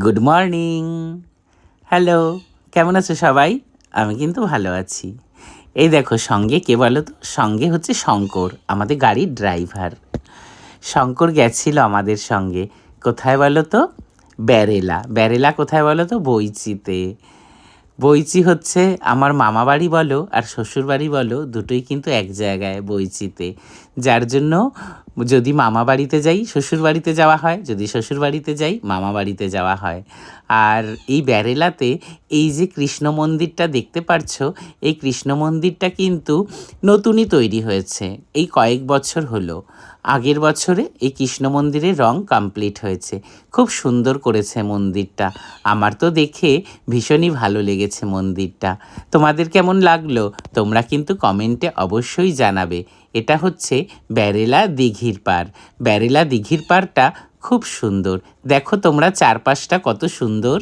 Good morning. Hello, কেমন আছো সবাই? আমি কিন্তু ভালো আছি। এই দেখো সঙ্গে কে বলো তো? সঙ্গে হচ্ছে শঙ্কর, আমাদের গাড়ির ড্রাইভার। শঙ্কর গেছিল আমাদের সঙ্গে। কোথায় বলো তো? ব্যারেলা। ব্যারেলা কোথায় বলো তো? বইচিতে। বইচি হচ্ছে আমার মামা বাড়ি বলো আর শ্বশুর বাড়ি বলো, দুটোই কিন্তু এক জায়গায় বইচিতে। যার জন্য যদি মামা বাড়িতে যাই শ্বশুর বাড়িতে যাওয়া হয়, যদি শ্বশুর বাড়িতে যাই মামা বাড়িতে যাওয়া হয়। আর এই ব্যারেলাতে এই যে কৃষ্ণ মন্দিরটা দেখতে পারছো, এই কৃষ্ণ মন্দিরটা কিন্তু নতুনই তৈরি হয়েছে, এই কয়েক বছর হলো। আগের বছরে এই কৃষ্ণ মন্দিরের রং কমপ্লিট হয়েছে। খুব সুন্দর করেছে মন্দিরটা। আমার তো দেখে ভীষণই ভালো লেগেছে মন্দিরটা। তোমাদের কেমন লাগলো তোমরা কিন্তু কমেন্টে অবশ্যই জানাবে। এটা হচ্ছে ব্যারেলা দিঘির পাড়। ব্যারেলা দিঘির পাড়টা খুব সুন্দর। দেখো তোমরা চারপাশটা কত সুন্দর।